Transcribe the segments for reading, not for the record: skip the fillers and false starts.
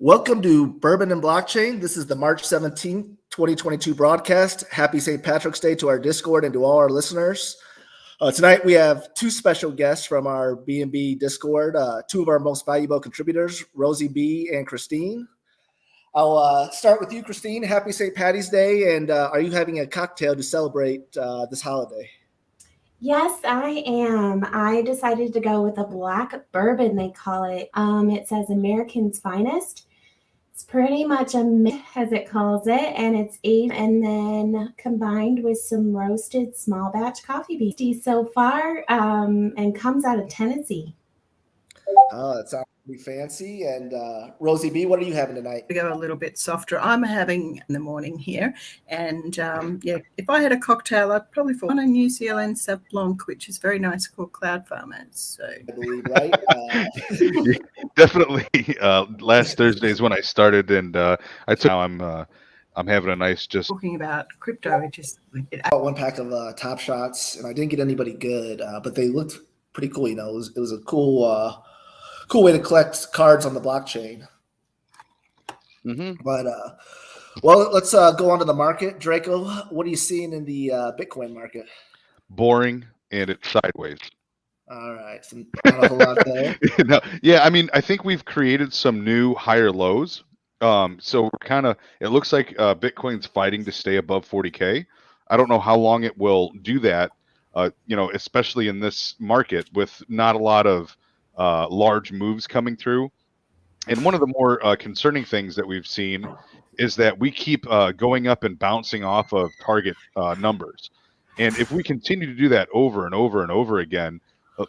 Welcome to Bourbon-n-Blockchain. This is the March 17th, 2022 broadcast. Happy St. Patrick's Day to our Discord and to all our listeners. Tonight we have two special guests from our BnB Discord, two of our most valuable contributors, Rosie B. and Christine. I'll start with you, Christine. Happy St. Patty's Day, and are you having a cocktail to celebrate this holiday? Yes, I am. I decided to go with a black bourbon, they call it. It says American's Finest. It's pretty much a mix, as it calls it, and it's aged and then combined with some roasted small batch coffee beans so far, and comes out of Tennessee. That sounds pretty fancy. And Rosie B., what are you having tonight? We go a little bit softer. I'm having in the morning here, and if I had a cocktail, I'd probably fall on a New Zealand Sauv Blanc, which is very nice, called Cloud Farmers. So I believe, right? Definitely. Last Thursday is when I started, and now I'm having a nice just talking about crypto. I bought one pack of Top Shots, and I didn't get anybody good, but they looked pretty cool. You know, it was a cool way to collect cards on the blockchain. Mm-hmm. But well, let's go on to the market. Draco, what are you seeing in the Bitcoin market? boring, and it's sideways. All right, not a whole lot there. No, yeah, I mean, I think we've created some new higher lows. So we're it looks like Bitcoin's fighting to stay above 40K. I don't know how long it will do that, especially in this market with not a lot of large moves coming through. And one of the more concerning things that we've seen is that we keep going up and bouncing off of target numbers. And if we continue to do that over and over and over again,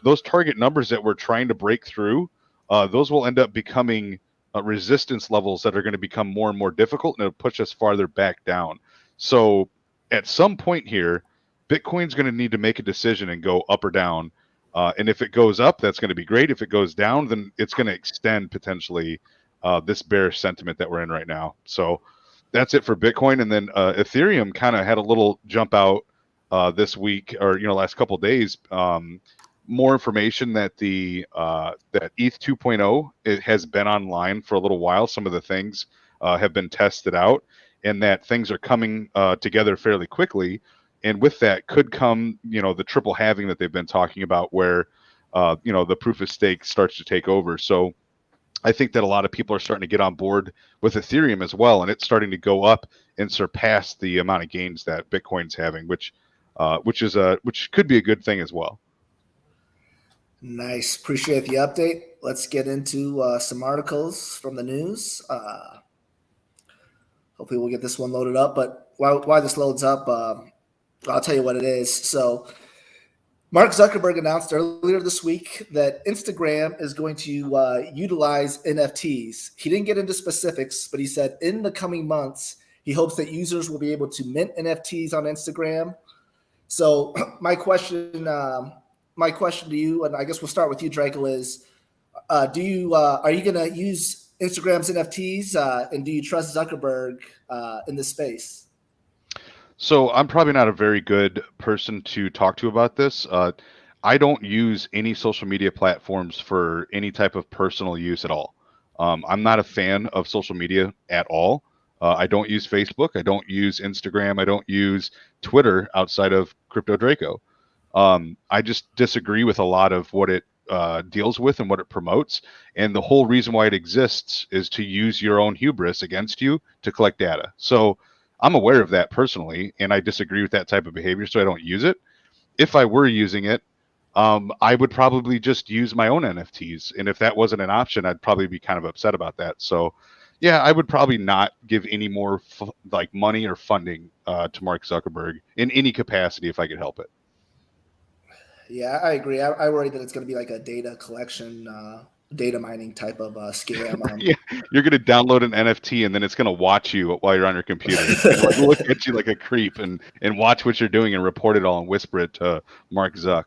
those target numbers that we're trying to break through, those will end up becoming resistance levels that are going to become more and more difficult, and it'll push us farther back down. So at some point here, Bitcoin's going to need to make a decision and go up or down. And if it goes up, that's going to be great. If it goes down, then it's going to extend potentially this bearish sentiment that we're in right now. So that's it for Bitcoin. And then Ethereum kind of had a little jump out this week, or last couple of days. More information that that ETH 2.0 it has been online for a little while. Some of the things have been tested out, and that things are coming together fairly quickly. And with that could come, the triple halving that they've been talking about, where, the proof of stake starts to take over. So I think that a lot of people are starting to get on board with Ethereum as well, and it's starting to go up and surpass the amount of gains that Bitcoin's having, which could be a good thing as well. Nice. Appreciate the update. Let's get into some articles from the news. Hopefully we'll get this one loaded up. But while this loads up, I'll tell you what it is. So Mark Zuckerberg announced earlier this week that Instagram is going to utilize NFTs. He didn't get into specifics, but he said in the coming months, he hopes that users will be able to mint NFTs on Instagram. So my question to you, and I guess we'll start with you, Draco, is are you going to use Instagram's NFTs, and do you trust Zuckerberg in this space? So I'm probably not a very good person to talk to about this. I don't use any social media platforms for any type of personal use at all. I'm not a fan of social media at all. I don't use Facebook. I don't use Instagram. I don't use Twitter outside of Crypto Draco. I just disagree with a lot of what it deals with and what it promotes. And the whole reason why it exists is to use your own hubris against you to collect data. So I'm aware of that personally, and I disagree with that type of behavior, so I don't use it. If I were using it, I would probably just use my own NFTs. And if that wasn't an option, I'd probably be kind of upset about that. So yeah, I would probably not give any more money or funding to Mark Zuckerberg in any capacity if I could help it. Yeah, I agree. I worry that it's going to be like a data collection, data mining type of scam. Yeah, you're going to download an NFT and then it's going to watch you while you're on your computer. It's going to look at you like a creep and watch what you're doing and report it all and whisper it to Mark Zuck.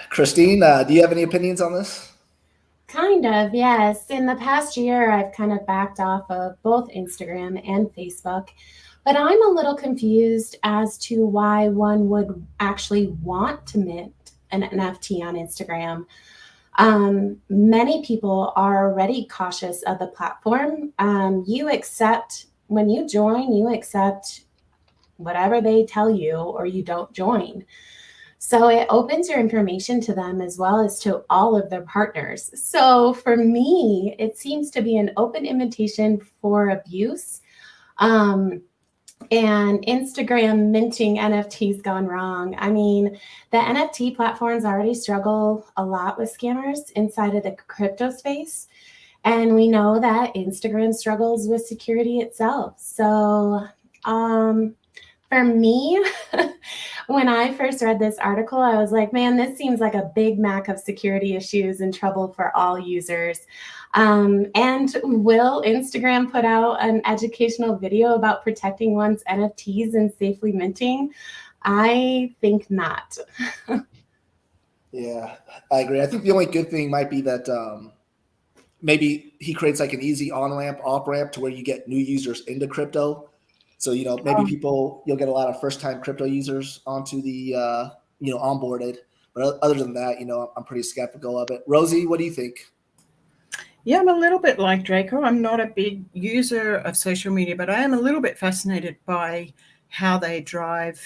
Christine, do you have any opinions on this? Kind of, yes. In the past year, I've kind of backed off of both Instagram and Facebook. But I'm a little confused as to why one would actually want to mint an NFT on Instagram. Many people are already cautious of the platform. When you join, you accept whatever they tell you, or you don't join. So it opens your information to them as well as to all of their partners. So for me, it seems to be an open invitation for abuse. And Instagram minting NFTs gone wrong. I mean, the NFT platforms already struggle a lot with scammers inside of the crypto space. And we know that Instagram struggles with security itself. So for me, when I first read this article, I was like, man, this seems like a big Mac of security issues and trouble for all users. And will Instagram put out an educational video about protecting one's NFTs and safely minting? I think not. Yeah, I agree. I think the only good thing might be that maybe he creates like an easy on-ramp, off-ramp to where you get new users into crypto. So, maybe you'll get a lot of first-time crypto users onto the, onboarded. But other than that, I'm pretty skeptical of it. Rosie, what do you think? Yeah, I'm a little bit like Draco. I'm not a big user of social media, but I am a little bit fascinated by how they drive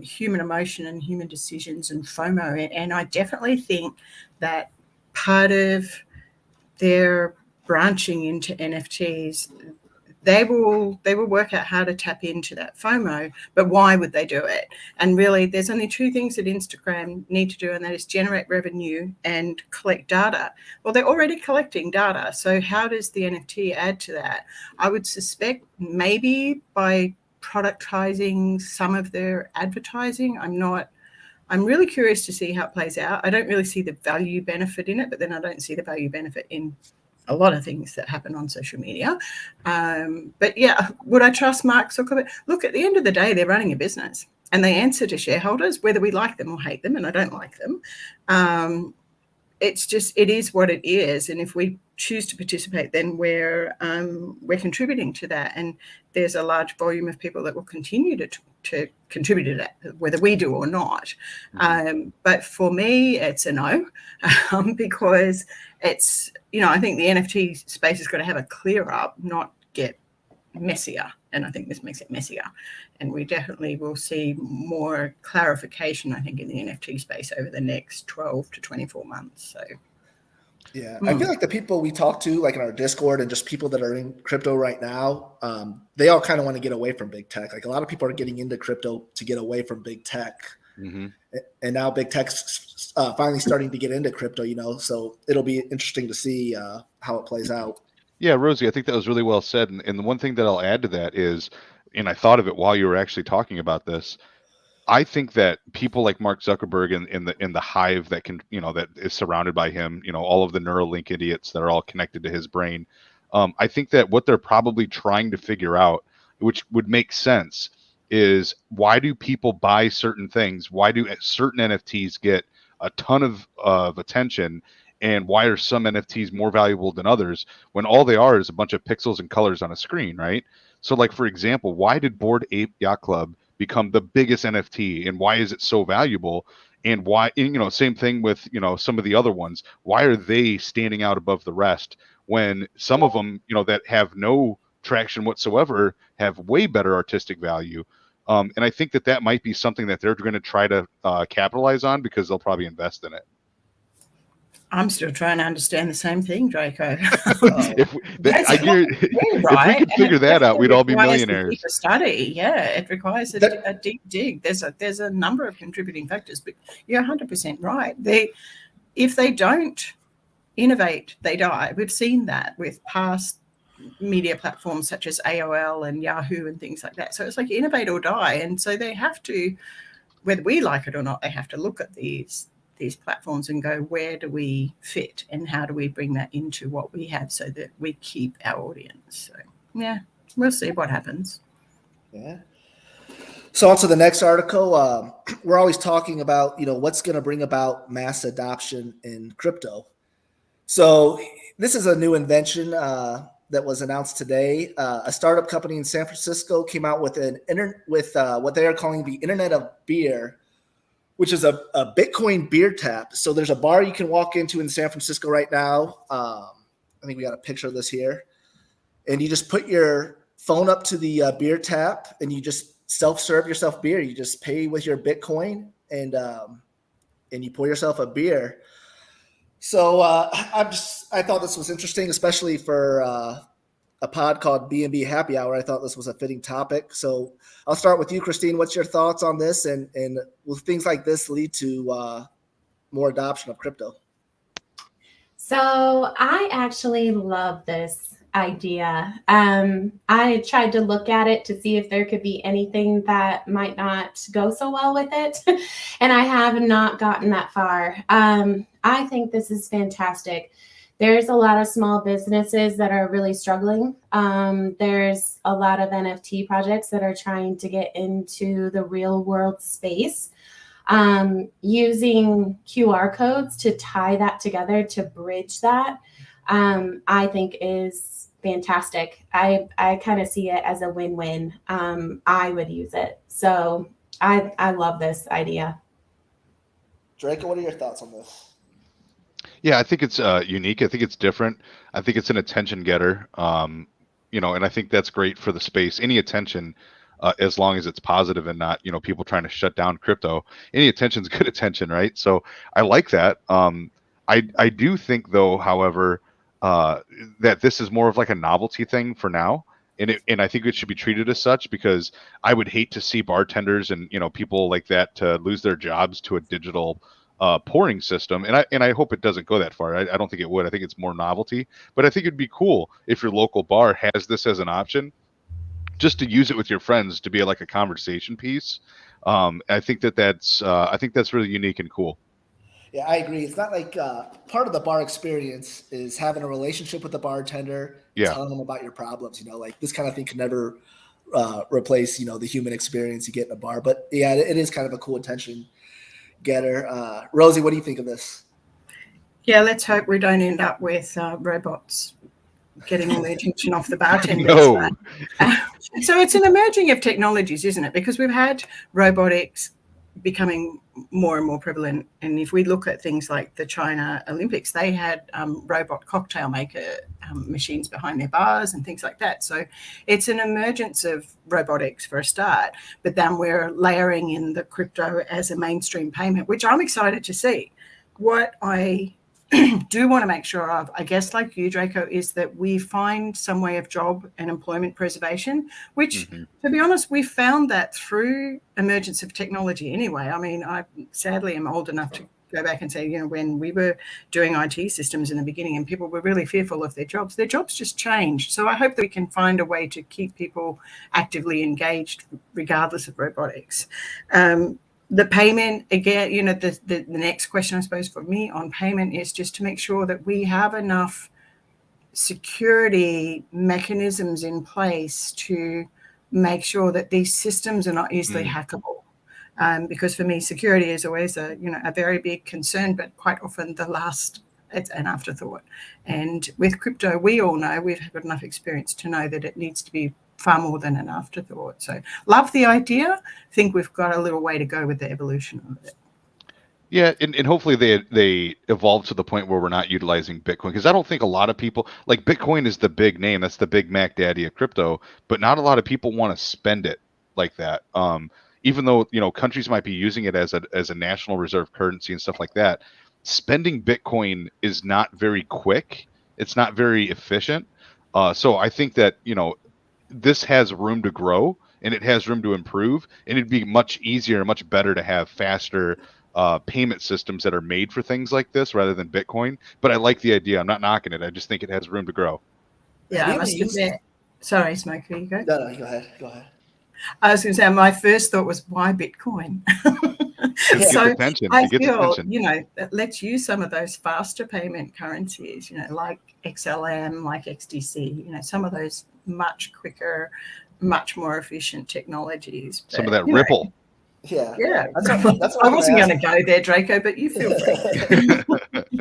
human emotion and human decisions and FOMO. And I definitely think that part of their branching into NFTs, they will work out how to tap into that FOMO, but why would they do it? And really, there's only two things that Instagram need to do, and that is generate revenue and collect data. Well, they're already collecting data, so how does the NFT add to that? I would suspect maybe by productizing some of their advertising. I'm really curious to see how it plays out. I don't really see the value benefit in it, but then I don't see the value benefit in a lot of things that happen on social media. But yeah, would I trust Mark Zuckerberg? Look, at the end of the day, they're running a business and they answer to shareholders, whether we like them or hate them, and I don't like them. It is what it is. And if we choose to participate, then we're contributing to that. And there's a large volume of people that will continue to contribute to that, whether we do or not. But for me, it's a no, because it's, I think the NFT space is going to have a clear up, not get messier. And I think this makes it messier. And we definitely will see more clarification, I think, in the NFT space over the next 12 to 24 months. So, yeah, I feel like the people we talk to, like in our Discord and just people that are in crypto right now, they all kind of want to get away from big tech. Like a lot of people are getting into crypto to get away from big tech. Mm-hmm. And now big tech's finally starting to get into crypto, so it'll be interesting to see how it plays out. Yeah, Rosie, I think that was really well said. And the one thing that I'll add to that is, and I thought of it while you were actually talking about this, I think that people like Mark Zuckerberg in the hive that can, that is surrounded by him, all of the Neuralink idiots that are all connected to his brain. I think that what they're probably trying to figure out, which would make sense, is why do people buy certain things? Why do certain NFTs get a ton of attention? And why are some NFTs more valuable than others when all they are is a bunch of pixels and colors on a screen, right? So like, for example, why did Bored Ape Yacht Club become the biggest NFT, and why is it so valuable? And why, same thing with, some of the other ones. Why are they standing out above the rest when some of them, that have no traction whatsoever have way better artistic value? And I think that might be something that they're going to try to capitalize on, because they'll probably invest in it. I'm still trying to understand the same thing, Draco. If we could figure that out, we'd all be millionaires. A study, yeah, it requires a deep dig. There's a number of contributing factors, but you're 100% right. If they don't innovate, they die. We've seen that with past media platforms such as AOL and Yahoo and things like that. So it's like innovate or die, and so they have to, whether we like it or not, they have to look at these platforms and go, where do we fit and how do we bring that into what we have so that we keep our audience? So yeah, we'll see what happens. Yeah. So on to the next article. We're always talking about, what's going to bring about mass adoption in crypto. So this is a new invention that was announced today. A startup company in San Francisco came out with what they are calling the Internet of Beer, which is a Bitcoin beer tap. So there's a bar you can walk into in San Francisco right now. I think we got a picture of this here. And you just put your phone up to the beer tap and you just self-serve yourself beer. You just pay with your Bitcoin and you pour yourself a beer. So I thought this was interesting, especially for a pod called BnB Happy Hour. I thought this was a fitting topic. So I'll start with you, Christine. What's your thoughts on this? And will things like this lead to more adoption of crypto? So I actually love this idea. I tried to look at it to see if there could be anything that might not go so well with it. And I have not gotten that far. I think this is fantastic. There's a lot of small businesses that are really struggling. There's a lot of NFT projects that are trying to get into the real world space. Using QR codes to tie that together to bridge that, I think is fantastic. I kind of see it as a win-win. I would use it. So I love this idea. Draco, what are your thoughts on this? Yeah, I think it's unique. I think it's different. I think it's an attention getter. And I think that's great for the space. Any attention, as long as it's positive and not, people trying to shut down crypto. Any attention is good attention, right? So I like that. I do think, though, however, that this is more of like a novelty thing for now. And I think it should be treated as such, because I would hate to see bartenders and, people like that to lose their jobs to a digital pouring system. And I hope it doesn't go that far. I don't think it would. I think it's more novelty. But I think it'd be cool if your local bar has this as an option, just to use it with your friends to be like a conversation piece. I think that's really unique and cool. Yeah, I agree. It's not like part of the bar experience is having a relationship with the bartender, telling them about your problems. Like this kind of thing can never replace, the human experience you get in a bar. But yeah, it is kind of a cool attention getter. Rosie, what do you think of this? Yeah, let's hope we don't end up with robots getting all the attention off the bartenders. No. So it's an emerging of technologies, isn't it? Because we've had robotics becoming more and more prevalent. And if we look at things like the China Olympics, they had robot cocktail maker machines behind their bars and things like that. So it's an emergence of robotics for a start, but then we're layering in the crypto as a mainstream payment, which I'm excited to see. What I do want to make sure of, I guess like you, Draco, is that we find some way of job and employment preservation, which, to be honest, we found that through emergence of technology anyway. I mean, I sadly am old enough to go back and say, when we were doing IT systems in the beginning and people were really fearful of their jobs just changed. So I hope that we can find a way to keep people actively engaged regardless of robotics. The payment, again, the next question, I suppose, for me on payment is just to make sure that we have enough security mechanisms in place to make sure that these systems are not easily hackable. Because for me, security is always a very big concern, but quite often it's an afterthought. And with crypto, we all know, we've got enough experience to know that it needs to be far more than an afterthought. So love the idea. Think we've got a little way to go with the evolution of it. Yeah, and hopefully they evolve to the point where we're not utilizing Bitcoin, because I don't think a lot of people, like, Bitcoin is the big name, that's the big Mac Daddy of crypto, but not a lot of people want to spend it like that. Even though countries might be using it as a national reserve currency and stuff like that, spending Bitcoin is not very quick. It's not very efficient. So I think that this has room to grow and it has room to improve, and it'd be much easier and much better to have faster payment systems that are made for things like this rather than Bitcoin. But I like the idea. I'm not knocking it. I just think it has room to grow. Yeah, I must admit. Sorry, Smokey, you go. No, go ahead. I was going to say, my first thought was, why Bitcoin? So I feel, let's use some of those faster payment currencies, like XLM, like XDC, some of those much quicker, much more efficient technologies. Some of that Ripple. Yeah. That's I wasn't going to go there, Draco, but you feel free.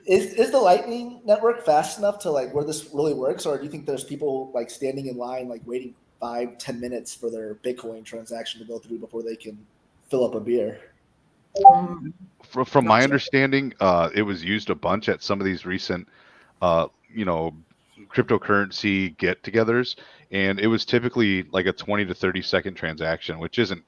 Is the Lightning Network fast enough to where this really works, or do you think there's people standing in line waiting 5-10 minutes for their Bitcoin transaction to go through before they can fill up a beer? Mm. From my Gotcha. understanding, it was used a bunch at some of these recent, you know, cryptocurrency get-togethers, and it was typically like a 20 to 30-second transaction, which isn't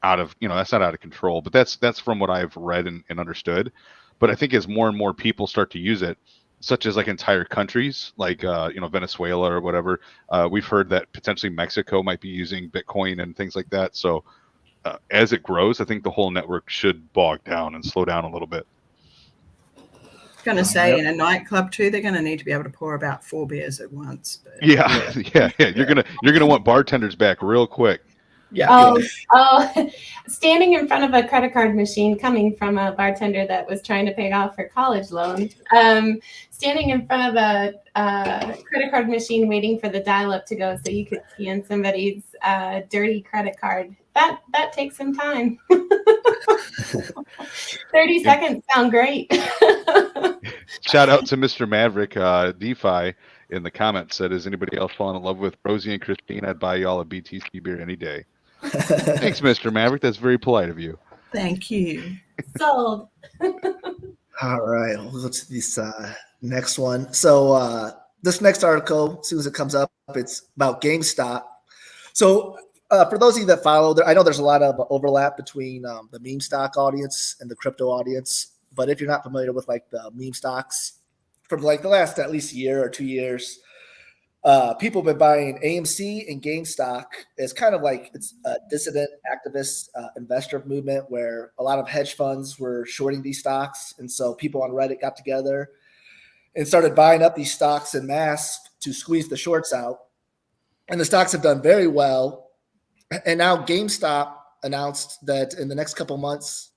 out of, that's not out of control, but that's from what I've read and understood. But I think as more and more people start to use it, such as like entire countries, like Venezuela or whatever, we've heard that potentially Mexico might be using Bitcoin and things like that. So as it grows, I think the whole network should bog down and slow down a little bit. Going to say in a nightclub too, they're going to need to be able to pour about 4 beers at once. But Yeah. You're gonna want bartenders back real quick. Oh, standing in front of a credit card machine, coming from a bartender that was trying to pay off her college loan, standing in front of a credit card machine waiting for the dial-up to go so you could scan somebody's dirty credit card. That takes some time. 30 seconds sound great. Shout out to Mr. Maverick, DeFi in the comments said, "Is anybody else falling in love with Rosie and Christine? I'd buy y'all a BTC beer any day." Thanks, Mr. Maverick. That's very polite of you. Thank you. Sold. All right, we'll go to this next one. So this next article, as soon as it comes up, it's about GameStop. So for those of you that follow, I know there's a lot of overlap between the meme stock audience and the crypto audience. But if you're not familiar with like the meme stocks from like the last at least year or 2 years, people have been buying AMC and GameStop as kind of like it's a dissident activist investor movement where a lot of hedge funds were shorting these stocks. And so people on Reddit got together and started buying up these stocks en masse to squeeze the shorts out. And the stocks have done very well. And now GameStop announced that in the next couple months,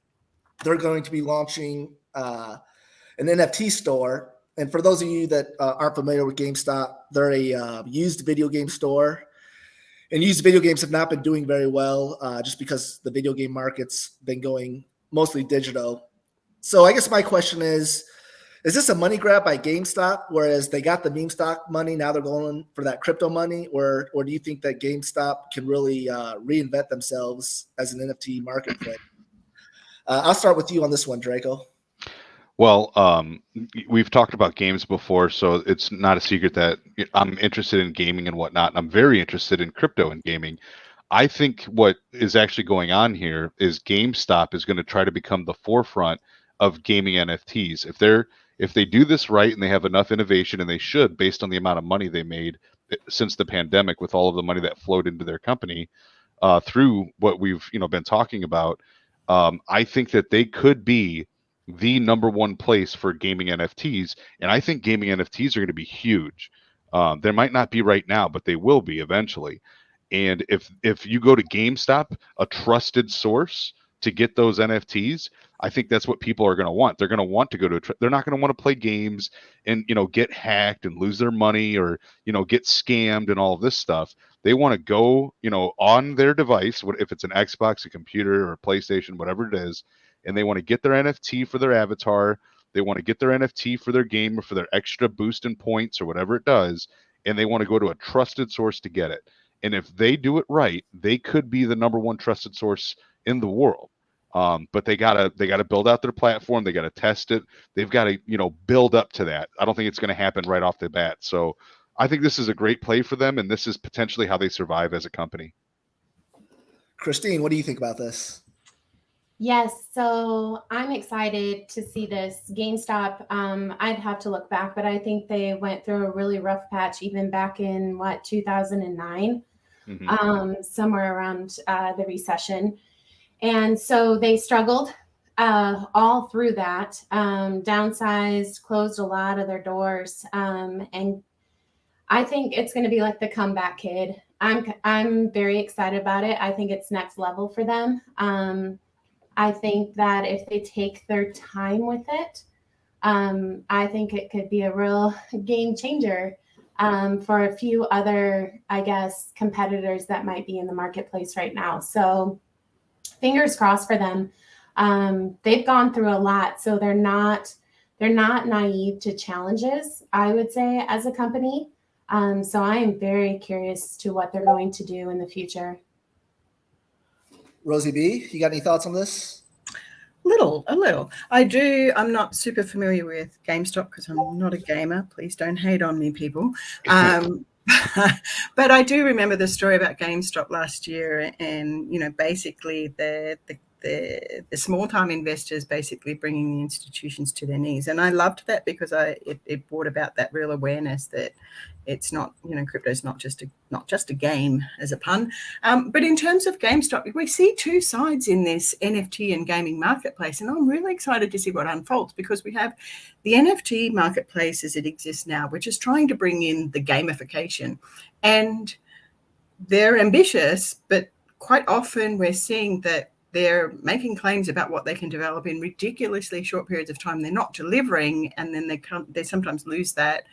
they're going to be launching an NFT store. And for those of you that aren't familiar with GameStop, they're a used video game store. And used video games have not been doing very well just because the video game market's been going mostly digital. So I guess my question is this a money grab by GameStop, whereas they got the meme stock money, now they're going for that crypto money? Or do you think that GameStop can really reinvent themselves as an NFT marketplace? I'll start with you on this one, Draco. Well, we've talked about games before, so it's not a secret that I'm interested in gaming and whatnot. And I'm very interested in crypto and gaming. I think what is actually going on here is GameStop is going to try to become the forefront of gaming NFTs. If they do this right and they have enough innovation, and they should, based on the amount of money they made since the pandemic, with all of the money that flowed into their company through what we've been talking about, I think that they could be the number one place for gaming NFTs. And I think gaming NFTs are going to be huge. There might not be right now, but they will be eventually. And if you go to GameStop, a trusted source to get those NFTs, I think that's what people are going to want. They're going to want to go to they're not going to want to play games and get hacked and lose their money or get scammed and all of this stuff. They want to go on their device, if it's an Xbox, a computer, or a PlayStation, whatever it is, and they want to get their NFT for their avatar. They want to get their NFT for their game or for their extra boost in points or whatever it does, and they want to go to a trusted source to get it. And if they do it right, they could be the number one trusted source in the world. But they gotta build out their platform. They gotta test it. They've got to build up to that. I don't think it's going to happen right off the bat. So I think this is a great play for them, and this is potentially how they survive as a company. Christine, what do you think about this? Yes, so I'm excited to see this. GameStop, I'd have to look back, but I think they went through a really rough patch even back in 2009, somewhere around the recession. And so they struggled all through that, downsized, closed a lot of their doors. And I think it's going to be like the comeback kid. I'm very excited about it. I think it's next level for them. I think that if they take their time with it, I think it could be a real game changer for a few other, I guess, competitors that might be in the marketplace right now. So fingers crossed for them. They've gone through a lot, so they're not naive to challenges, I would say, as a company. So I am very curious to what they're going to do in the future. Rosie B, you got any thoughts on this? A little. I'm not super familiar with GameStop because I'm not a gamer. Please don't hate on me, people. But I do remember the story about GameStop last year, and basically the small time investors basically bringing the institutions to their knees, and I loved that because it brought about that real awareness that it's not, crypto is not just a game, as a pun. But in terms of GameStop, we see two sides in this NFT and gaming marketplace, and I'm really excited to see what unfolds, because we have the NFT marketplace as it exists now, which is trying to bring in the gamification, and they're ambitious, but quite often we're seeing that they're making claims about what they can develop in ridiculously short periods of time. They're not delivering, and then they sometimes lose that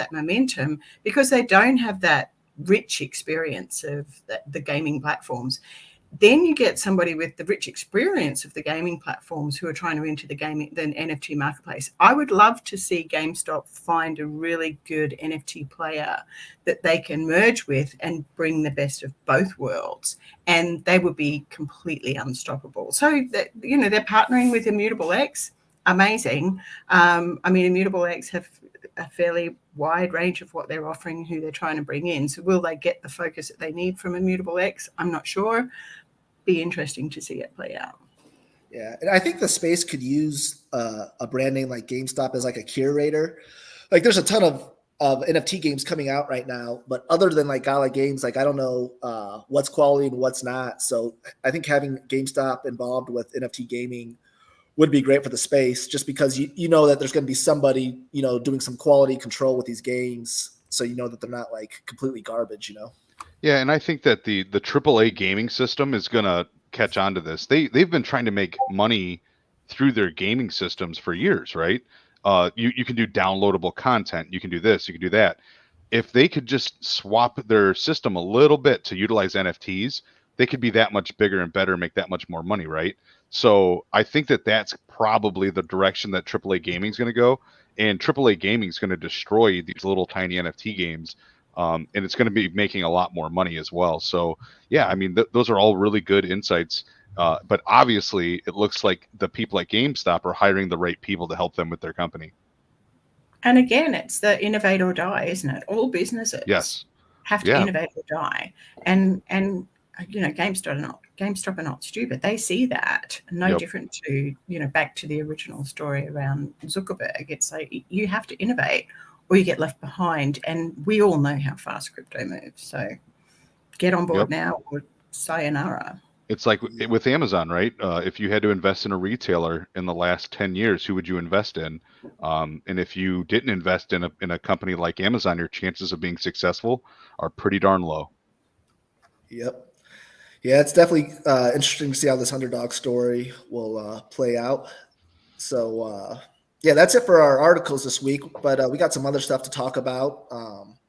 momentum because they don't have that rich experience of the gaming platforms. Then you get somebody with the rich experience of the gaming platforms who are trying to enter the NFT marketplace. I would love to see GameStop find a really good NFT player that they can merge with and bring the best of both worlds, and they would be completely unstoppable. So they're partnering with Immutable X. Amazing. Immutable X have a fairly wide range of what they're offering, who they're trying to bring in. So will they get the focus that they need from Immutable X? I'm not sure. Be interesting to see it play out. Yeah, and I think the space could use a brand name like GameStop as like a curator. Like, there's a ton of NFT games coming out right now, but other than like Gala Games, like I don't know what's quality and what's not. So I think having GameStop involved with NFT gaming would be great for the space, just because you know that there's going to be somebody doing some quality control with these games, so you know that they're not like completely garbage. Yeah, and I think that the AAA gaming system is going to catch on to this. They've been trying to make money through their gaming systems for years, right? You can do downloadable content, you can do this, you can do that. If they could just swap their system a little bit to utilize NFTs, they could be that much bigger and better, make that much more money, right? So I think that that's probably the direction that AAA gaming is going to go, and AAA gaming is going to destroy these little tiny NFT games. And it's going to be making a lot more money as well. So yeah, I mean, those are all really good insights. But obviously, it looks like the people at GameStop are hiring the right people to help them with their company. And again, it's the innovate or die, isn't it? All businesses have to innovate or die. And GameStop are not stupid. They see that. No different to, back to the original story around Zuckerberg. It's like you have to innovate or you get left behind. And we all know how fast crypto moves. So get on board now or sayonara. It's like with Amazon, right? If you had to invest in a retailer in the last 10 years, who would you invest in? And if you didn't invest in a company like Amazon, your chances of being successful are pretty darn low. Yep. Yeah, it's definitely interesting to see how this underdog story will play out. So, yeah, that's it for our articles this week. But we got some other stuff to talk about.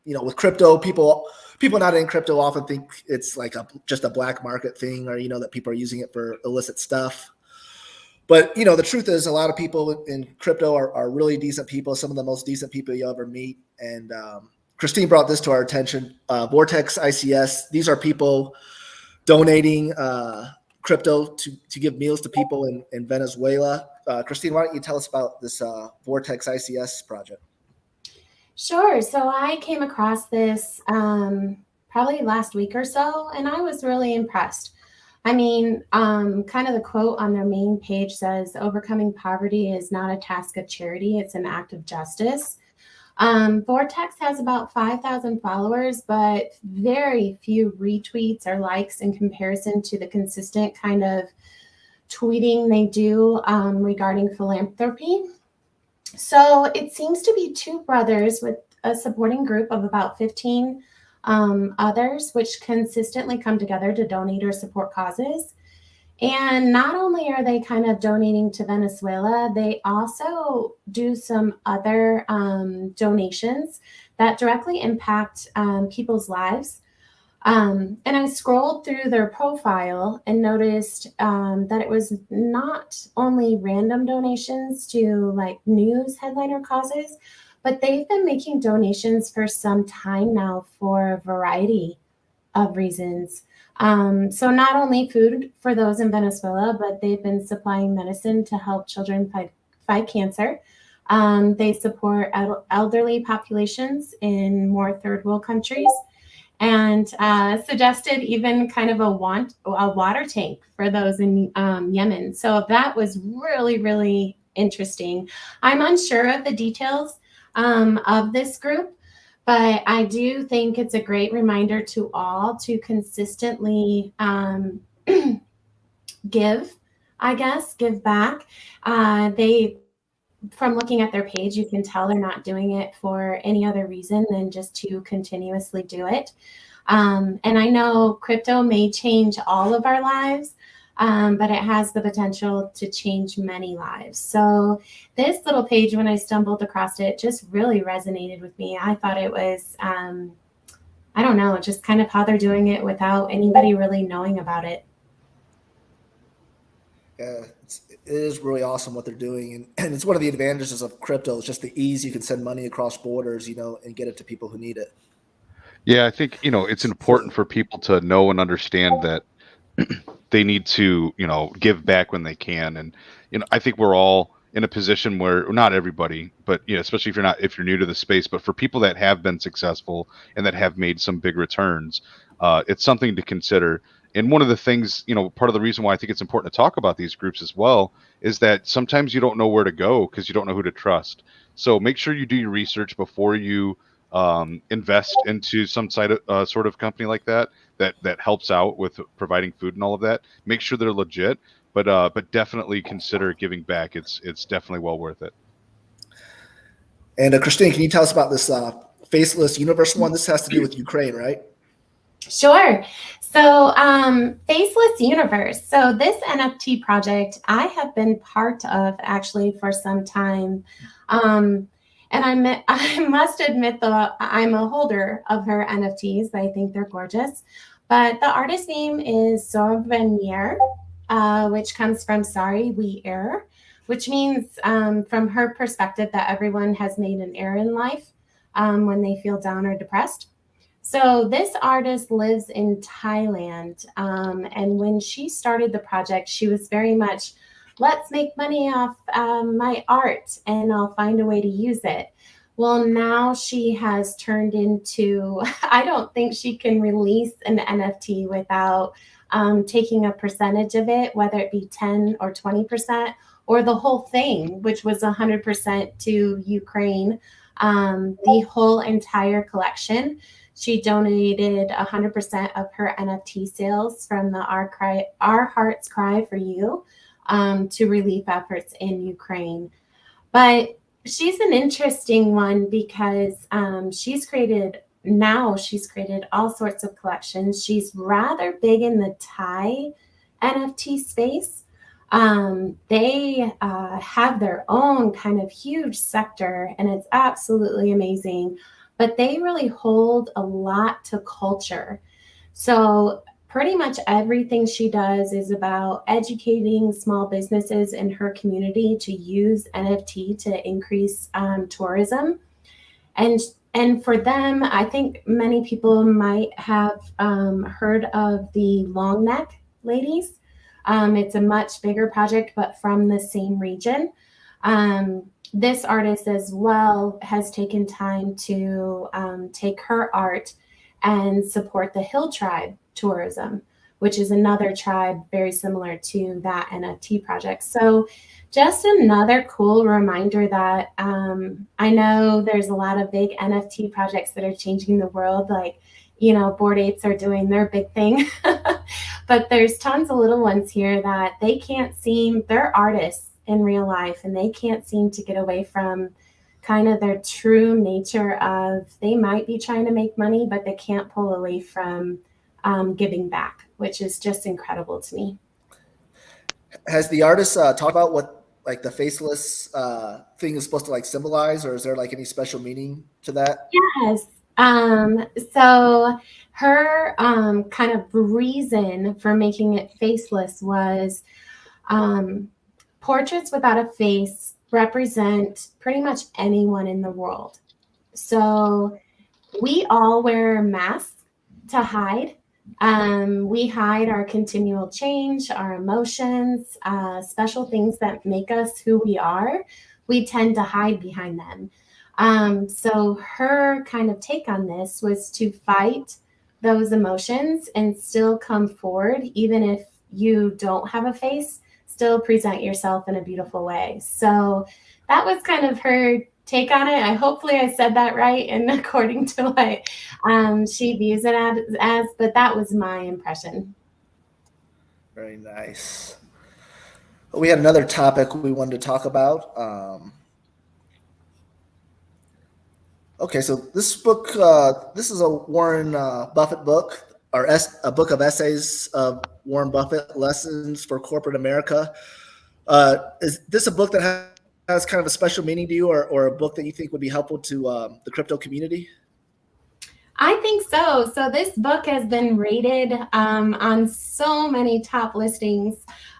With crypto, people not in crypto often think it's like just a black market thing, or that people are using it for illicit stuff. But the truth is, a lot of people in crypto are really decent people. Some of the most decent people you'll ever meet. And Christine brought this to our attention. Vortex Ics. These are people donating crypto to give meals to people in Venezuela. Christine, why don't you tell us about this Vortex Ics project? Sure. So I came across this probably last week or so, and I was really impressed. I mean, kind of the quote on their main page says, "Overcoming poverty is not a task of charity, it's an act of justice." Vortex has about 5,000 followers, but very few retweets or likes in comparison to the consistent kind of tweeting they do regarding philanthropy. So it seems to be two brothers with a supporting group of about 15 others, which consistently come together to donate or support causes. And not only are they kind of donating to Venezuela, they also do some other donations that directly impact people's lives. And I scrolled through their profile and noticed that it was not only random donations to like news headliner causes, but they've been making donations for some time now for a variety of reasons. So not only food for those in Venezuela, but they've been supplying medicine to help children fight cancer. They support elderly populations in more third world countries, and suggested even kind of a water tank for those in Yemen. So that was really, really interesting. I'm unsure of the details of this group, but I do think it's a great reminder to all to consistently give back. From looking at their page, you can tell they're not doing it for any other reason than just to continuously do it. And I know crypto may change all of our lives, but it has the potential to change many lives. So this little page, when I stumbled across it, just really resonated with me. I thought it was, I don't know, just kind of how they're doing it without anybody really knowing about it. Yeah, it is really awesome what they're doing. And it's one of the advantages of crypto is just the ease you can send money across borders, and get it to people who need it. Yeah, I think, it's important for people to know and understand that they need to, give back when they can. And, I think we're all in a position where, not everybody, but, especially if you're new to the space, but for people that have been successful and that have made some big returns, it's something to consider. And one of the things, part of the reason why I think it's important to talk about these groups as well is that sometimes you don't know where to go because you don't know who to trust. So make sure you do your research before you invest into some sort of company like that helps out with providing food and all of that. Make sure they're legit, but definitely consider giving back. It's definitely well worth it. And Christine, can you tell us about this faceless universe one? This has to do with Ukraine, right? Sure. So Faceless Universe. So this NFT project I have been part of actually for some time. And I must admit, though, I'm a holder of her NFTs. I think they're gorgeous. But the artist name is Souvenir, which comes from Sorry, We Err, which means from her perspective that everyone has made an error in life when they feel down or depressed. So this artist lives in Thailand. And when she started the project, she was very much, let's make money off my art and I'll find a way to use it. Well, now she has turned into, I don't think she can release an NFT without taking a percentage of it, whether it be 10 or 20% or the whole thing, which was 100% to Ukraine, the whole entire collection. She donated 100% of her NFT sales from the Our Hearts Cry for You to relief efforts in Ukraine. But she's an interesting one because she's created all sorts of collections. She's rather big in the Thai NFT space. They have their own kind of huge sector, and it's absolutely amazing. But they really hold a lot to culture. So pretty much everything she does is about educating small businesses in her community to use NFT to increase tourism. And for them, I think many people might have heard of the Long Neck Ladies. It's a much bigger project, but from the same region. This artist as well has taken time to take her art and support the Hill Tribe tourism, which is another tribe very similar to that NFT project. So just another cool reminder that I know there's a lot of big NFT projects that are changing the world, like, Bored Apes are doing their big thing. But there's tons of little ones here that they're artists in real life, and they can't seem to get away from kind of their true nature of they might be trying to make money, but they can't pull away from giving back, which is just incredible to me. Has the artist talked about what like the faceless thing is supposed to like symbolize, or is there like any special meaning to that? Yes. So her kind of reason for making it faceless was portraits without a face represent pretty much anyone in the world. So we all wear masks to hide, We hide our continual change, our emotions, special things that make us who we are. We tend to hide behind them. So her kind of take on this was to fight those emotions and still come forward, even if you don't have a face, still present yourself in a beautiful way. So that was kind of her take on it. Hopefully I said that right and according to what she views it as, but that was my impression. Very nice. We had another topic we wanted to talk about. Okay, so this book, this is a Warren Buffett book, or a book of essays of Warren Buffett, Lessons for Corporate America. Is this a book that has kind of a special meaning to you, or a book that you think would be helpful to the crypto community? I think so. So this book has been rated on so many top listings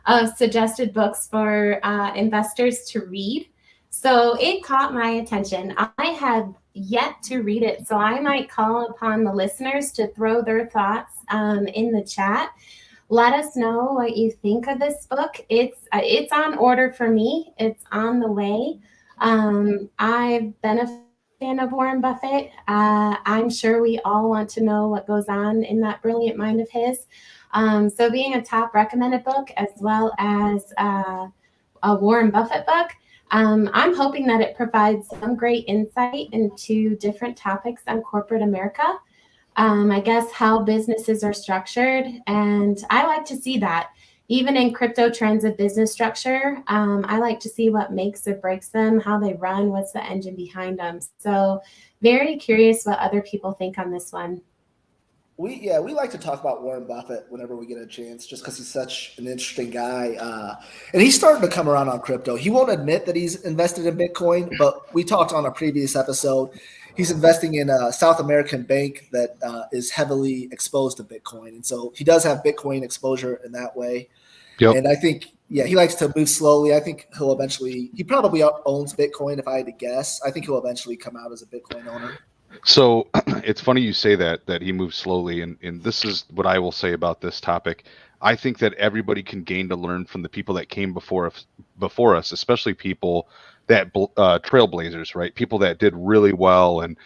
of suggested books for investors to read. So it caught my attention. I have yet to read it, so I might call upon the listeners to throw their thoughts in the chat. Let us know what you think of this book. It's on order for me. It's on the way. I've been a fan of Warren Buffett. I'm sure we all want to know what goes on in that brilliant mind of his. So being a top recommended book as well as a Warren Buffett book, I'm hoping that it provides some great insight into different topics on corporate America. I guess how businesses are structured. And I like to see that. Even in crypto trends of business structure, I like to see what makes or breaks them, how they run, what's the engine behind them. So very curious what other people think on this one. We like to talk about Warren Buffett whenever we get a chance, just because he's such an interesting guy, and he's starting to come around on crypto. He won't admit that he's invested in Bitcoin, but we talked on a previous episode. He's investing in a South American bank that is heavily exposed to Bitcoin, and so he does have Bitcoin exposure in that way. Yep. And I think, he likes to move slowly. I think he probably owns Bitcoin if I had to guess. I think he'll eventually come out as a Bitcoin owner. So it's funny you say that he moves slowly, and this is what I will say about this topic. I think that everybody can gain to learn from the people that came before us, especially people that trailblazers, right? People that did really well and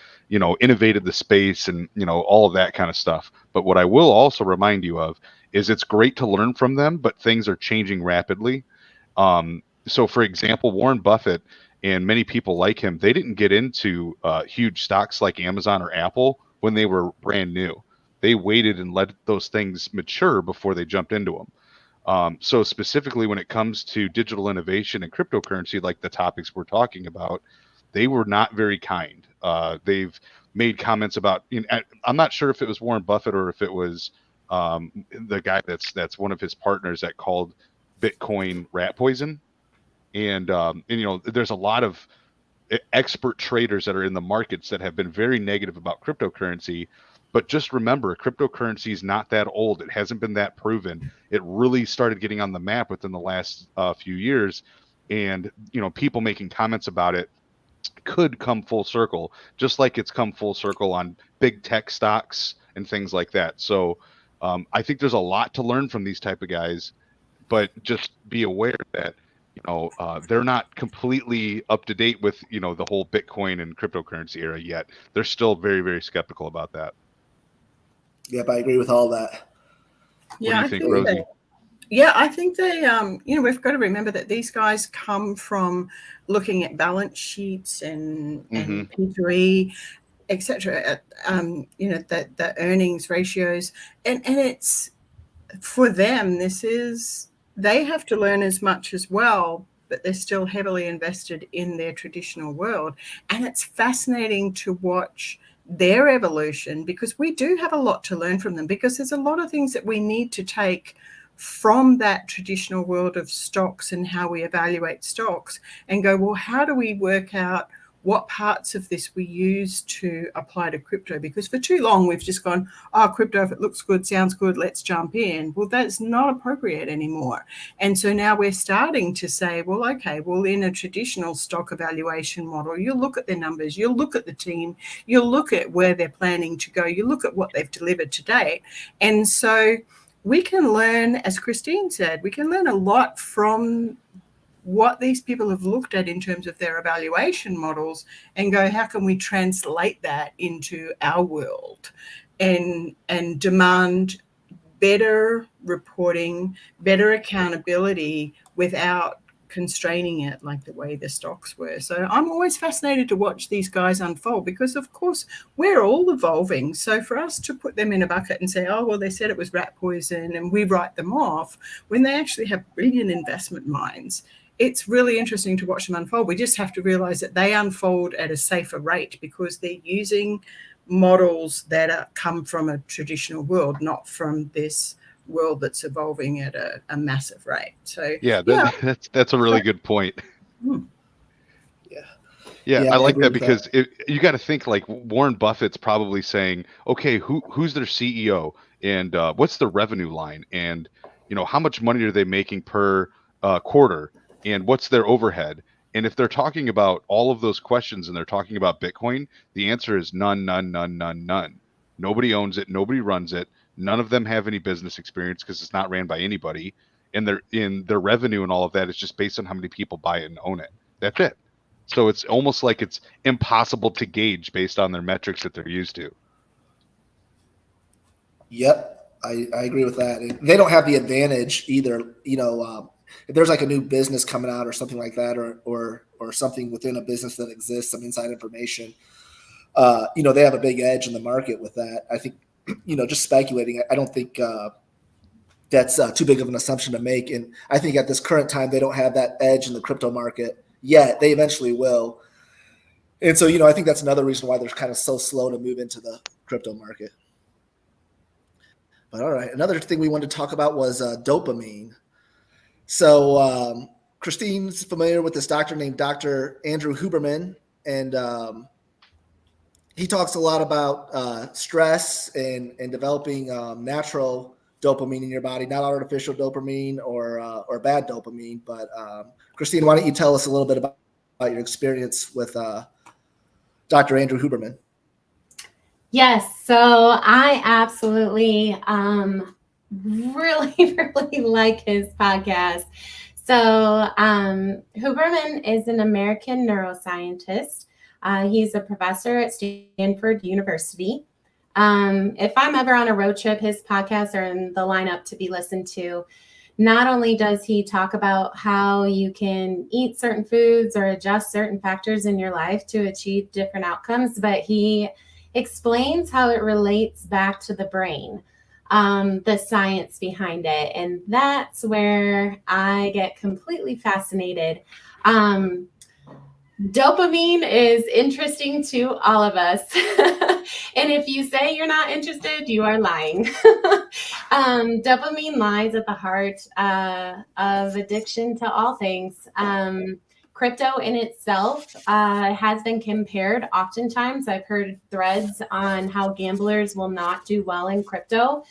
innovated the space and all of that kind of stuff. But what I will also remind you of is it's great to learn from them, but things are changing rapidly. So for example, Warren Buffett and many people like him, they didn't get into huge stocks like Amazon or Apple when they were brand new. They waited and let those things mature before they jumped into them. So specifically when it comes to digital innovation and cryptocurrency, like the topics we're talking about, they were not very kind. They've made comments about, I'm not sure if it was Warren Buffett or if it was the guy that's one of his partners that called Bitcoin rat poison. And there's a lot of expert traders that are in the markets that have been very negative about cryptocurrency. But just remember, cryptocurrency is not that old. It hasn't been that proven. It really started getting on the map within the last few years. And, people making comments about it could come full circle, just like it's come full circle on big tech stocks and things like that. So I think there's a lot to learn from these type of guys, but just be aware that they're not completely up to date with the whole Bitcoin and cryptocurrency era yet. They're still very, very skeptical about that. Yep, I agree with all that. Yeah, what do you think, Rosie? I think they, we've got to remember that these guys come from looking at balance sheets and P3E, etc. The earnings ratios, and it's for them. They have to learn as much as well, but they're still heavily invested in their traditional world. And it's fascinating to watch their evolution, because we do have a lot to learn from them, because there's a lot of things that we need to take from that traditional world of stocks and how we evaluate stocks and go, well, how do we work out what parts of this we use to apply to crypto, because for too long we've just gone, oh, crypto, if it looks good, sounds good, let's jump in. Well, that's not appropriate anymore. And so now we're starting to say, well, okay, well, in a traditional stock evaluation model, you look at their numbers, you look at the team, you look at where they're planning to go, you look at what they've delivered to date. And so we can learn, as Christine said, we can learn a lot from what these people have looked at in terms of their evaluation models and go, how can we translate that into our world and demand better reporting, better accountability without constraining it like the way the stocks were. So I'm always fascinated to watch these guys unfold, because of course we're all evolving. So for us to put them in a bucket and say, oh, well, they said it was rat poison and we write them off, when they actually have brilliant investment minds, it's really interesting to watch them unfold. We just have to realize that they unfold at a safer rate because they're using models that come from a traditional world, not from this world that's evolving at a massive rate. So that's a really good point. Yeah, I like that, because you got to think, like, Warren Buffett's probably saying, okay, who's their CEO, and what's the revenue line, and how much money are they making per quarter, and what's their overhead? And if they're talking about all of those questions and they're talking about Bitcoin, the answer is none. Nobody owns it. Nobody runs it. None of them have any business experience because it's not ran by anybody. And their revenue and all of that is just based on how many people buy it and own it. That's it. So it's almost like it's impossible to gauge based on their metrics that they're used to. Yep, I agree with that. And they don't have the advantage either, if there's like a new business coming out or something like that, or something within a business that exists, some inside information, they have a big edge in the market with that. I think, just speculating, I don't think that's too big of an assumption to make. And I think at this current time, they don't have that edge in the crypto market yet. They eventually will. And so, I think that's another reason why they're kind of so slow to move into the crypto market. But all right, another thing we wanted to talk about was dopamine. So Christine's familiar with this doctor named Dr. Andrew Huberman, and he talks a lot about stress and developing natural dopamine in your body, not artificial dopamine or bad dopamine. But Christine, why don't you tell us a little bit about your experience with Dr. Andrew Huberman? Yes, so I absolutely really like his podcast. So Huberman is an American neuroscientist. He's a professor at Stanford University. If I'm ever on a road trip, his podcasts are in the lineup to be listened to. Not only does he talk about how you can eat certain foods or adjust certain factors in your life to achieve different outcomes, but he explains how it relates back to the brain, the science behind it. And that's where I get completely fascinated. Dopamine is interesting to all of us. And if you say you're not interested, you are lying. Dopamine lies at the heart of addiction to all things. Crypto in itself has been compared oftentimes. I've heard threads on how gamblers will not do well in crypto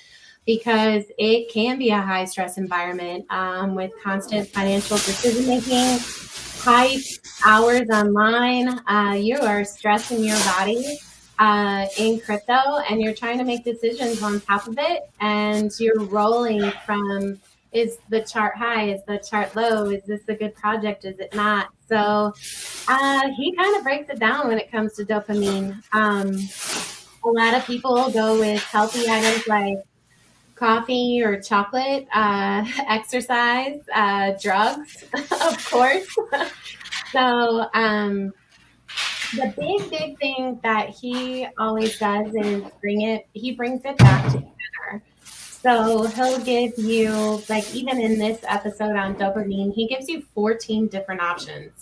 because it can be a high stress environment with constant financial decision making, high hours online. You are stressing your body in crypto, and you're trying to make decisions on top of it, and you're rolling from, is the chart high, is the chart low, is this a good project, is it not? So he kind of breaks it down when it comes to dopamine. A lot of people go with healthy items like coffee or chocolate, exercise, drugs, of course. So the big thing that he always does is he brings it back together. So he'll give you, like even in this episode on dopamine, he gives you 14 different options.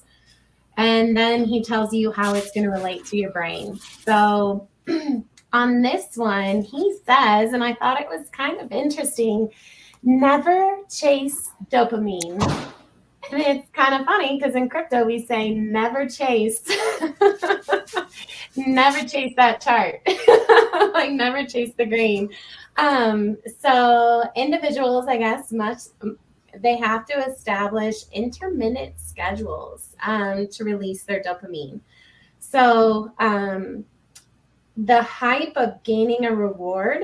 And then he tells you how it's going to relate to your brain. So on this one, he says, and I thought it was kind of interesting, never chase dopamine And it's kind of funny because in crypto we say never chase, never chase that chart, like never chase the green. So individuals, I guess, they have to establish intermittent schedules to release their dopamine. So the hype of gaining a reward,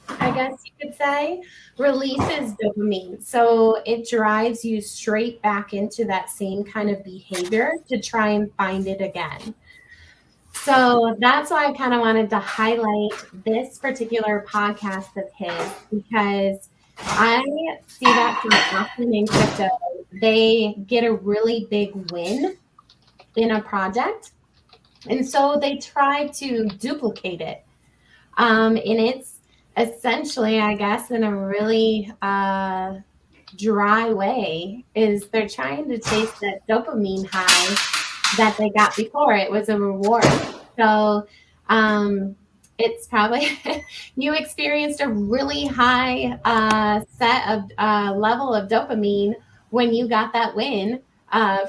I guess you could say, releases dopamine. So it drives you straight back into that same kind of behavior to try and find it again. So that's why I kind of wanted to highlight this particular podcast of his, because I see that so often in crypto. They get a really big win in a project, and so they try to duplicate it. And it's essentially, I guess, in a really dry way, is they're trying to chase that dopamine high that they got before. It was a reward. So it's probably you experienced a really high set of level of dopamine when you got that win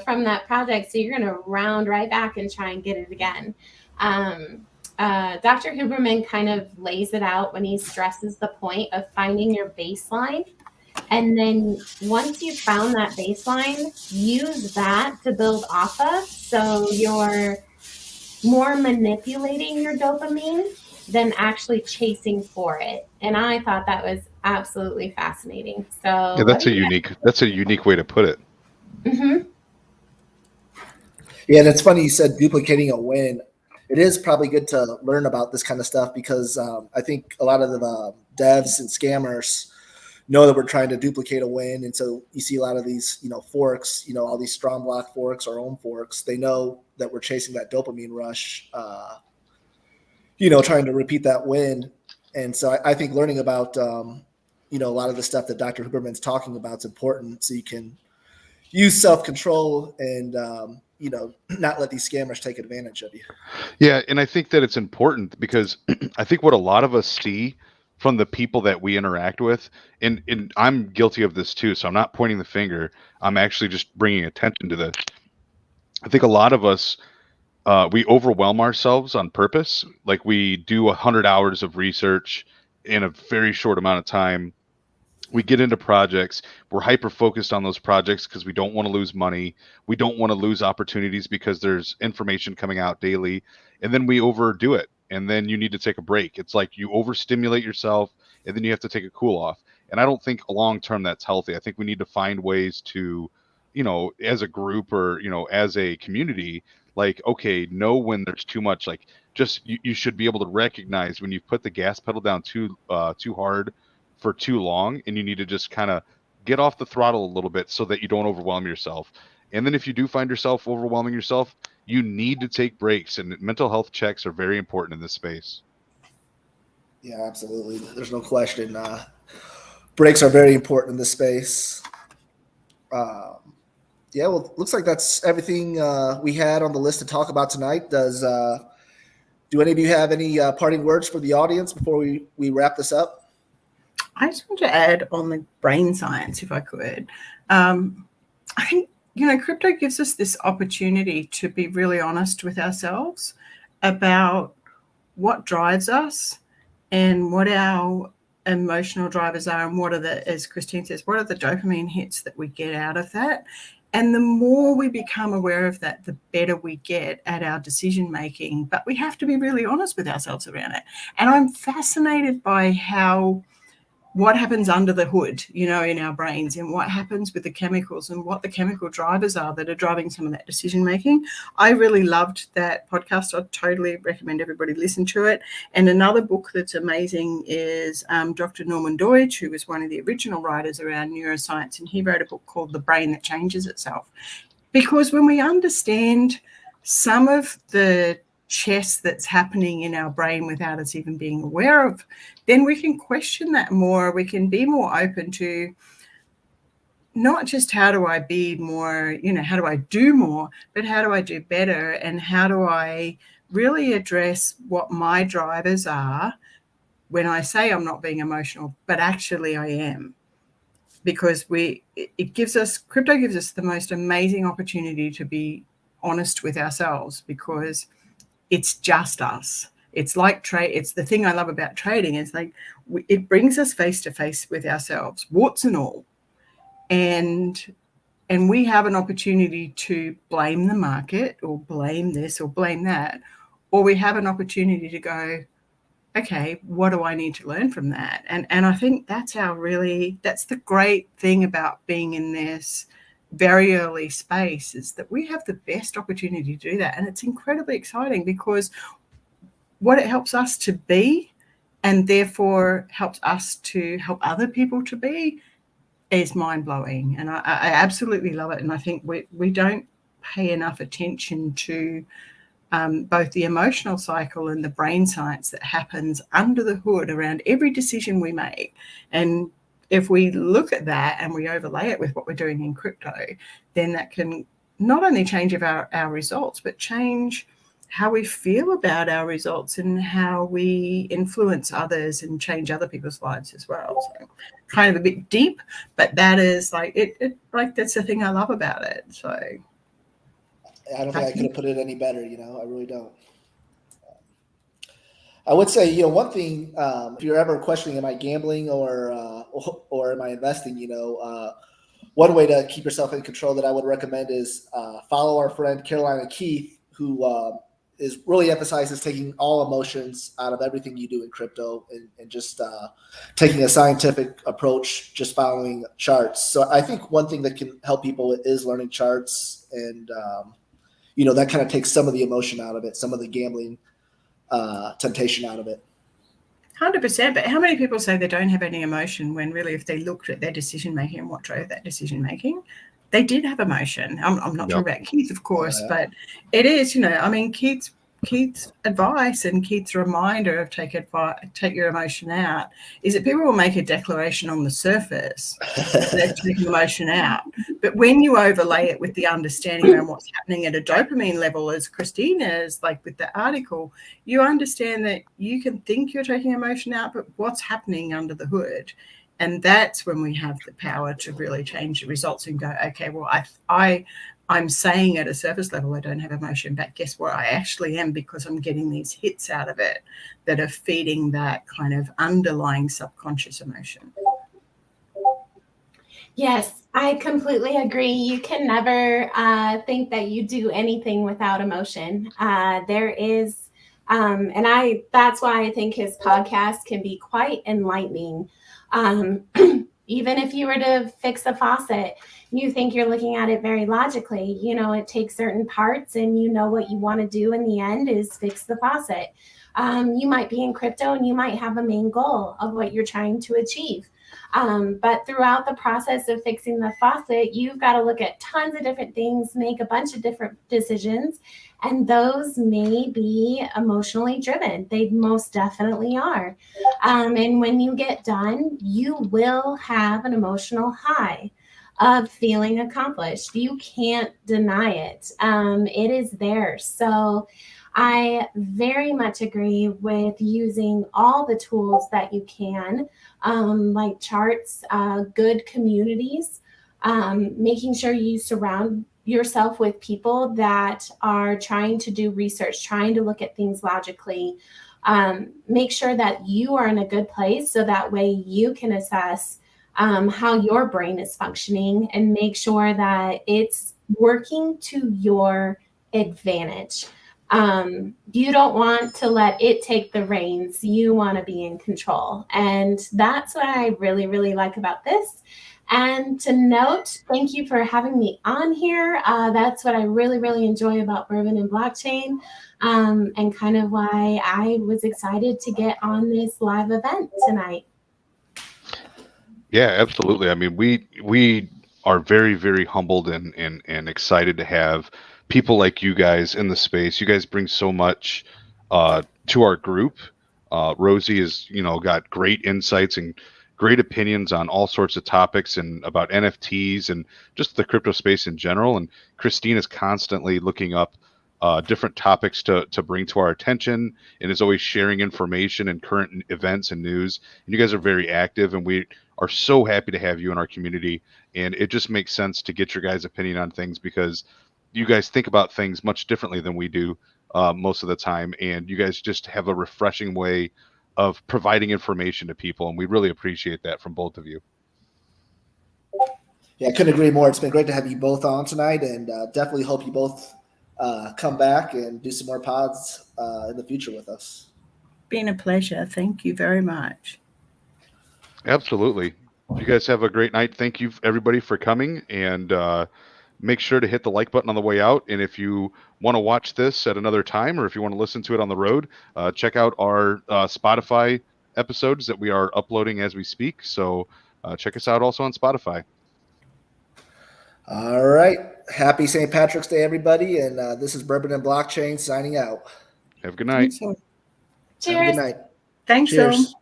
from that project. So you're going to round right back and try and get it again. Dr. Huberman kind of lays it out when he stresses the point of finding your baseline. And then once you've found that baseline, use that to build off of. So you're more manipulating your dopamine than actually chasing for it. And I thought that was absolutely fascinating. So Yeah, that's a unique way to put it. Mm-hmm. Yeah, and it's funny you said duplicating a win. It is probably good to learn about this kind of stuff because I think a lot of the devs and scammers know that we're trying to duplicate a win. And so you see a lot of these, forks, all these strong block forks or own forks. They know that we're chasing that dopamine rush, trying to repeat that win. And so I think learning about, a lot of the stuff that Dr. Huberman's talking about is important so you can use self-control and, not let these scammers take advantage of you. Yeah, and I think that it's important because I think what a lot of us see from the people that we interact with, and I'm guilty of this too, so I'm not pointing the finger. I'm actually just bringing attention to this. I think a lot of us, we overwhelm ourselves on purpose. Like we do 100 hours of research in a very short amount of time. We get into projects, we're hyper focused on those projects because we don't want to lose money, we don't want to lose opportunities because there's information coming out daily, and then we overdo it, and then you need to take a break. It's like you overstimulate yourself and then you have to take a cool off, and I don't think long term that's healthy. I think we need to find ways to, as a group or as a community, like, okay, know when there's too much, like just you should be able to recognize when you've put the gas pedal down too hard for too long, and you need to just kind of get off the throttle a little bit so that you don't overwhelm yourself. And then if you do find yourself overwhelming yourself, you need to take breaks, and mental health checks are very important in this space. Yeah, absolutely. There's no question. Breaks are very important in this space. Yeah, well, looks like that's everything we had on the list to talk about tonight. Do any of you have any parting words for the audience before we wrap this up? I just want to add on the brain science, if I could. I think, crypto gives us this opportunity to be really honest with ourselves about what drives us and what our emotional drivers are, and what are as Christine says, what are the dopamine hits that we get out of that. And the more we become aware of that, the better we get at our decision making. But we have to be really honest with ourselves around it. And I'm fascinated by what happens under the hood, in our brains, and what happens with the chemicals and what the chemical drivers are that are driving some of that decision making. I really loved that podcast. I totally recommend everybody listen to it. And another book that's amazing is Dr. Norman Deutsch, who was one of the original writers around neuroscience, and he wrote a book called The Brain That Changes Itself. Because when we understand some of the chess that's happening in our brain without us even being aware of, then we can question that more. We can be more open to not just how do I be more, how do I do more, but how do I do better, and how do I really address what my drivers are when I say I'm not being emotional, but actually I am. because crypto gives us the most amazing opportunity to be honest with ourselves, because it's just us. It's like trade. It's the thing I love about trading. It's like it brings us face to face with ourselves, warts and all, and we have an opportunity to blame the market or blame this or blame that, or we have an opportunity to go, okay, what do I need to learn from that? And I think that's the great thing about being in this very early space, is that we have the best opportunity to do that. And it's incredibly exciting, because what it helps us to be, and therefore helps us to help other people to be, is mind-blowing. And I absolutely love it. And I think we don't pay enough attention to both the emotional cycle and the brain science that happens under the hood around every decision we make. And if we look at that and we overlay it with what we're doing in crypto, then that can not only change our results, but change how we feel about our results and how we influence others and change other people's lives as well. So kind of a bit deep, but that is like like that's the thing I love about it. So I don't think I could have put it any better. I really don't. I would say, one thing, if you're ever questioning, am I gambling or am I investing? One way to keep yourself in control that I would recommend is follow our friend Carolina Keith, who is really emphasizes taking all emotions out of everything you do in crypto and just taking a scientific approach, just following charts. So I think one thing that can help people is learning charts, and that kind of takes some of the emotion out of it, some of the gambling temptation out of it. 100%. But how many people say they don't have any emotion, when really, if they looked at their decision making and what drove that decision making, they did have emotion. I'm not talking about Keith, of course, but it is, Keith's advice and Keith's reminder of take your emotion out is that people will make a declaration on the surface that they're taking emotion out. But when you overlay it with the understanding around what's happening at a dopamine level, as Christina's like with the article, you understand that you can think you're taking emotion out, but what's happening under the hood. And that's when we have the power to really change the results and go, okay, well, I'm saying at a surface level I don't have emotion, but guess what? I actually am, because I'm getting these hits out of it that are feeding that kind of underlying subconscious emotion. Yes, I completely agree. You can never think that you do anything without emotion. There is, that's why I think his podcast can be quite enlightening. Even if you were to fix a faucet, you think you're looking at it very logically. It takes certain parts, and what you want to do in the end is fix the faucet. You might be in crypto and you might have a main goal of what you're trying to achieve. But throughout the process of fixing the faucet, you've got to look at tons of different things, make a bunch of different decisions, and those may be emotionally driven. They most definitely are. And when you get done, you will have an emotional high of feeling accomplished. You can't deny it. It is there. So I very much agree with using all the tools that you can, like charts, good communities, making sure you surround yourself with people that are trying to do research, trying to look at things logically. Make sure that you are in a good place, so that way you can assess how your brain is functioning and make sure that it's working to your advantage. You don't want to let it take the reins. You want to be in control. And that's what I really, really like about this. And to note, thank you for having me on here. That's what I really, really enjoy about Bourbon-n-Blockchain, and kind of why I was excited to get on this live event tonight. Yeah, absolutely. I mean, we are very, very humbled and excited to have people like you guys in the space. You guys bring so much to our group. Rosie has, got great insights and great opinions on all sorts of topics and about NFTs and just the crypto space in general. And Christine is constantly looking up different topics to bring to our attention, and is always sharing information and current events and news. And you guys are very active, and we are so happy to have you in our community. And it just makes sense to get your guys' opinion on things, because you guys think about things much differently than we do most of the time. And you guys just have a refreshing way of providing information to people. And we really appreciate that from both of you. Yeah, I couldn't agree more. It's been great to have you both on tonight, and definitely hope you both come back and do some more pods in the future with us. Been a pleasure. Thank you very much. Absolutely. You guys have a great night. Thank you, everybody, for coming. And make sure to hit the like button on the way out. And if you want to watch this at another time, or if you want to listen to it on the road, check out our Spotify episodes that we are uploading as we speak. So check us out also on Spotify. All right. Happy St. Patrick's Day, everybody. And this is Bourbon-n-Blockchain signing out. Have a good night. Thanks, all. Cheers. Have a good night. Thanks, all. Cheers.